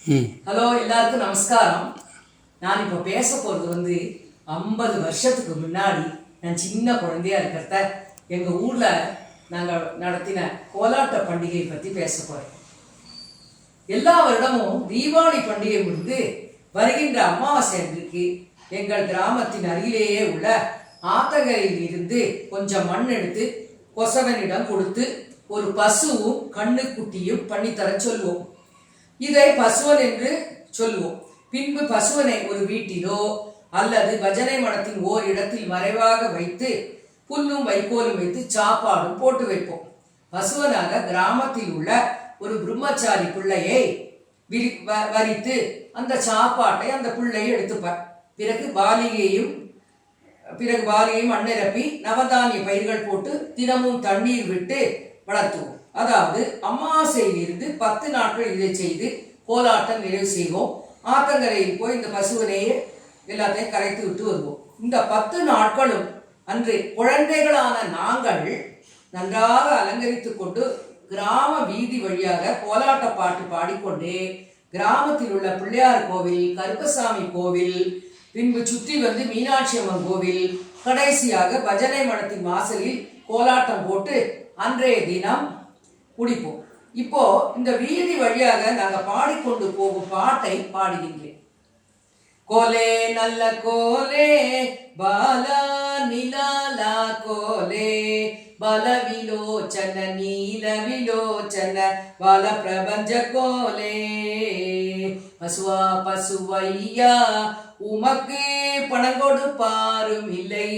Hello, எல்லாருக்கும் நமஸ்காரம். நான் இப்போ பேச போகிறது 50 வருஷத்துக்கு முன்னாடி நான் சின்ன குழந்தையா இருக்கிறத எங்கள் ஊரில் நாங்கள் நடத்தின கோலாட்ட பண்டிகை பற்றி பேச போகிறேன். எல்லா வருடமும் தீபாவளி பண்டிகை முடிந்து வருகின்ற அமாவாசை அன்றைக்கு எங்கள் கிராமத்தின் அருகிலேயே உள்ள ஆத்தங்கரையில் இருந்து கொஞ்சம் மண் எடுத்து கொசவனிடம் கொடுத்து ஒரு பசுவும் கண்ணுக்குட்டியும் பண்ணித்தர சொல்வோம். இதை பசுவன் என்று சொல்வோம். பின்பு பசுவனை ஒரு வீட்டிலோ அல்லது பஜனை மடத்தின் ஓர் இடத்தில் மறைவாக வைத்து புல்லும் வைக்கோலும் வைத்து சாப்பாடும் போட்டு வைப்போம். பசுவனாக கிராமத்தில் உள்ள ஒரு பிரம்மச்சாரி பிள்ளையை வரித்து அந்த சாப்பாட்டை அந்த பிள்ளை எடுத்துப்பார். பிறகு பாலிகையும் மண்ணிரப்பி நவதானிய பயிர்கள் போட்டு தினமும் தண்ணீர் விட்டு வளர்த்துவோம். அதாவது அமாவாசையில் இருந்து 10 நாட்கள் இதை செய்து கோலாட்டம் நிறைவு செய்வோம். ஆத்தங்கரையில் போய் இந்த பசுவனையே எல்லாத்தையும் கரைத்து விட்டு வருவோம். இந்த 10 நாட்களும் அன்று குழந்தைகளான நாங்கள் நன்றாக அலங்கரித்துக் கொண்டு கிராம வீதி வழியாக கோலாட்ட பாட்டு பாடிக்கொண்டே கிராமத்தில் உள்ள பிள்ளையார் கோவில், கருப்பசாமி கோவில், பின்பு சுற்றி வந்து மீனாட்சி அம்மன் கோவில், கடைசியாக பஜனை மடத்தின் வாசலில் கோலாட்டம் போட்டு அன்றைய தினம் குடிப்போம். இப்போ இந்த வீதி வழியாக நாங்க பாடிக்கொண்டு போகும் பாட்டை பாடுகின்றேன். கோலே நல்ல கோலே பாலா நிலாலா கோலே பல விலோச்சன நீல விலோச்சன பால பிரபஞ்ச கோலே பசுவா பசுவையா உமக்கு பணம் கொடுப்பாரும் இல்லை,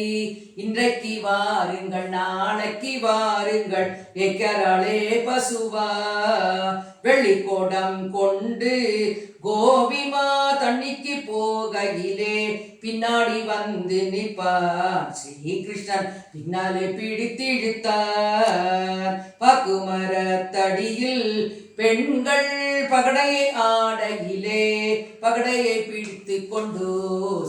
இன்றைக்கு வாருங்கள் நாளைக்கு வாருங்கள் ஏக்கராளே பசுவா வெள்ளிக்கோடம் கொண்டு கோபிமா தண்ணிக்கு போகையிலே பின்னாடி வந்து நிற்பார் ஸ்ரீகிருஷ்ணன் பின்னாலே பிடித்திழுத்தார். பகுமரத்தடியில் பெண்கள் பகடையை ஆடையிலே பகடையை பிடித்து கொண்டு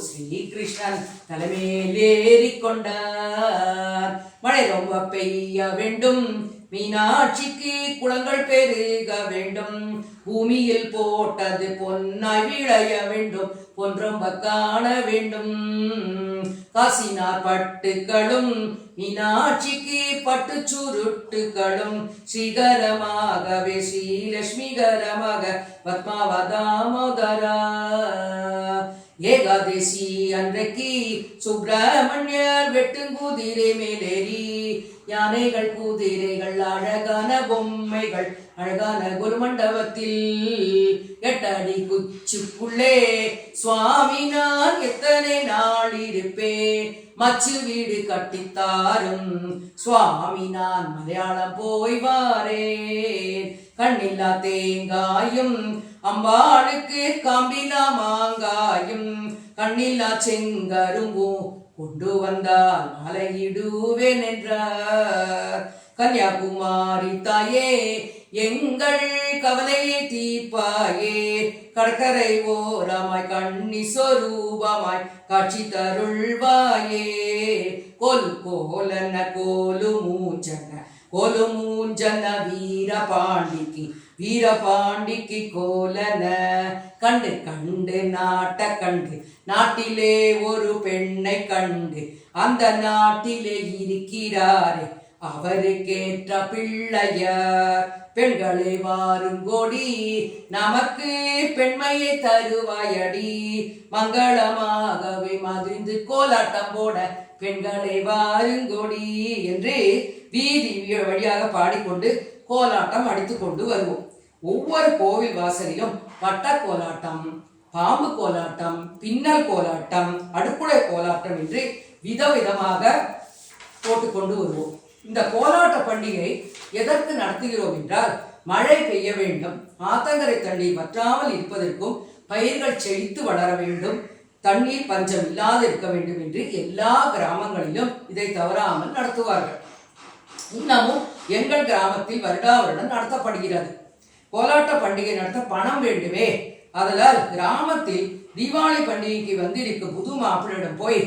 ஸ்ரீகிருஷ்ணன் தலைமையிலேறி கொண்டார். மழை ரொம்ப பெய்ய வேண்டும், மீனாட்சிக்கு குளங்கள் பெருக வேண்டும், பூமியில் போட்டது பொன்னாய் விளைய வேண்டும், பொன் ரொம்ப காண வேண்டும். காசினார் பட்டுக்களும் மீனாட்சிக்கு பட்டு சுருட்டுகளும் ஸ்ரீகரமாகவே ஸ்ரீலட்சுமிகரமாக பத்மாவதாமோதரா. ஏகாதசி அன்றைக்கு சுப்பிரமணியர் வெட்டுங்குதிரை மேலேறி யானைகள் குதிரைகள் அழகான பொம்மைகள் அழகான குரு மண்டபத்தில் 8 அடி குச்சுக்குள்ளே சுவாமி நான் எத்தனை நாள் இருப்பேன், மச்சு வீடு கட்டித்தாரும் சுவாமி நான் மலையாளம் போய் வாரேன். கண்ணில்லா தேங்காயும் அம்பாளுக்கு காம்பிலா மாங்காயும் கண்ணில்லா செங்கரும்பும் கொண்டு வந்தால் மலையிடுவேன் என்றார். கன்னியாகுமாரி தாயே எங்கள் கவலையை தீர்ப்பாயே, கடற்கரை ஓரமாய் கண்ணி சொரூபமாய் காட்சி தருள்வாயே. கோலு கோலன கோலு மூஞ்சன வீரபாண்டிக்கு கோலன கண்டு கண்டு நாட்ட கண்டு நாட்டிலே ஒரு பெண்ணை கண்டு அந்த நாட்டிலே இருக்கிறாரே அவருக்கேற்ற பிள்ளையார். பெண்களை வாருங்கோடி நமக்கு பெண்மையை தருவாயடி, மங்களமாகவே மகிழ்ந்து கோலாட்டம் போட பெண்களை வாருங்கோடி என்று வீதி வழியாக பாடிக்கொண்டு கோலாட்டம் அடித்து கொண்டு வருவோம். ஒவ்வொரு கோவில் வாசலிலும் வட்ட கோலாட்டம், பாம்பு கோலாட்டம், பின்னல் கோலாட்டம், அடுக்குடை கோலாட்டம் என்று விதவிதமாக போட்டுக்கொண்டு வருவோம். இந்த கோலாட்ட பண்டிகை எதற்கு நடத்துகிறோம் என்றால், மழை பெய்ய வேண்டும், ஆத்தங்கரை தண்ணீர் வற்றாமல் இருப்பதற்கும், பயிர்கள் செழித்து வளர வேண்டும், தண்ணீர் பஞ்சம் இல்லாது இருக்க வேண்டும் என்று எல்லா கிராமங்களிலும் இதை தவறாமல் நடத்துவார்கள். இன்னமும் எங்கள் கிராமத்தில் வருடா வருடம் நடத்தப்படுகிறது. கோலாட்ட பண்டிகை நடத்த பணம் வேண்டுமே, அதனால் கிராமத்தில் தீபாவளி பண்டிகைக்கு வந்திருக்கும் புது மாப்பிள்ளையிடம் போய்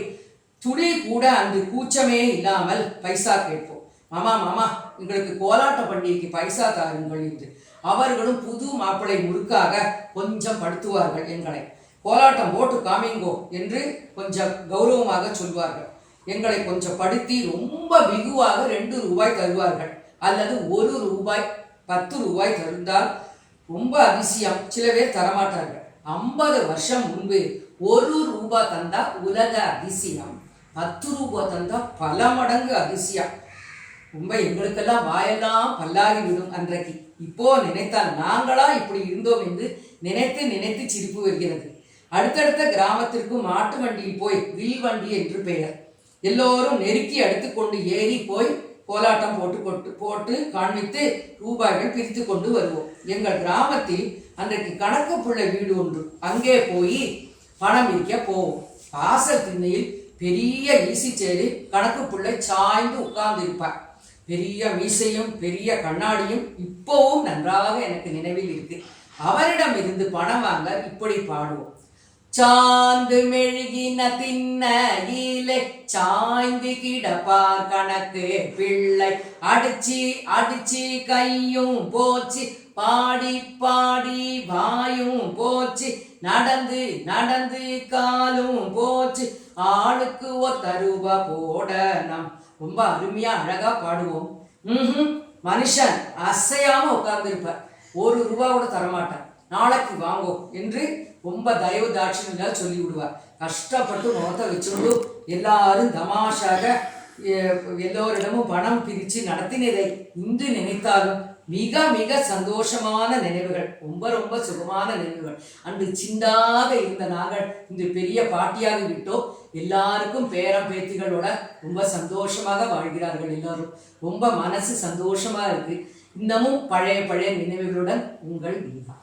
துளி கூட அன்று கூச்சமே இல்லாமல் பைசா கேட்போம். மாமா எங்களுக்கு கோலாட்ட பண்டிகைக்கு பைசா தாருங்கள் என்று. அவர்களும் புது மாப்பிளை முறுக்காக கொஞ்சம் படுத்துவார்கள் எங்களை. கோலாட்டம் போட்டு காமிங்கோ என்று கொஞ்சம் கௌரவமாக சொல்வார்கள். எங்களை கொஞ்சம் படுத்தி ரொம்ப வெகுவாக 2 ரூபாய் தருவார்கள், அல்லது 1 ரூபாய் 10 ரூபாய் தருந்தால் ரொம்ப அதிசயம். சில பேர் தரமாட்டார்கள். 50 வருஷம் முன்பு 1 ரூபாய் தந்தா உலக அதிசயம், 10 ரூபாய் தந்தா பல மடங்கு அதிசயம். ரொம்ப எங்களுக்கெல்லாம் வாயெல்லாம் பல்லாகி விடும் அன்றைக்கு. இப்போ நினைத்தால் நாங்களா இப்படி இருந்தோம் என்று நினைத்து நினைத்து சிரிப்பு வருகிறது. அடுத்தடுத்த கிராமத்திற்கு மாட்டு வண்டியில் போய் வில் வண்டி என்று பெயர். எல்லோரும் நெருக்கி அடித்துக்கொண்டு ஏறி போய் கோலாட்டம் போட்டு காண்பித்து ரூபாய்கள் பிரித்து கொண்டு வருவோம். எங்கள் கிராமத்தில் அன்றைக்கு கணக்கு பிள்ளை வீடு ஒன்று, அங்கே போய் பணம் விற்க போவோம். வாசல் திண்ணையில் பெரிய ஈசி சேரில் கணக்கு பிள்ளை சாய்ந்து உட்கார்ந்து இருப்பார். பெரிய மீசையும் பெரிய கண்ணாடியும் இப்போவும் நன்றாக எனக்கு நினைவில் இருக்கு. அவரிடம் இருந்து பணம் வாங்க இப்படி பாடுவோம். சாந்து மெழுகின திண்ணையிலே சாய்ந்து கிடப்பார் கணக்கு பிள்ளை, அடிச்சு அடிச்சு கையும் போச்சு, பாடி பாடி வாயும் போச்சு, நடந்து நடந்து காலும் போச்சு, ஆளுக்கு 1 ரூபா போடணும். ரொம்ப அருமையா அழகா பாடுவோம். மனுஷன் அசையாம உட்கார்ந்து இருப்பார். 1 ரூபா கூட தரமாட்டார். நாளைக்கு வாங்கோ என்று ரொம்ப தயவு தாட்சியம் சொல்லி விடுவார். கஷ்டப்பட்டு முகத்தை வச்சுண்டு எல்லாரும் தமாஷாக எல்லோரிடமும் பணம் பிரித்து நடத்தினதை இன்று நினைத்தாலும் மிக மிக சந்தோஷமான நினைவுகள், ரொம்ப ரொம்ப சுகமான நினைவுகள். அன்று சின்னதாக இருந்த நாங்கள் இன்று பெரிய பாட்டியாக விட்டோம். எல்லாருக்கும் பேரம் பேத்திகளோட ரொம்ப சந்தோஷமாக வாழ்கிறார்கள். எல்லாரும் ரொம்ப மனசு சந்தோஷமா இருக்கு. இன்னமும் பழைய பழைய நினைவுகளுடன் உங்கள் தீபா.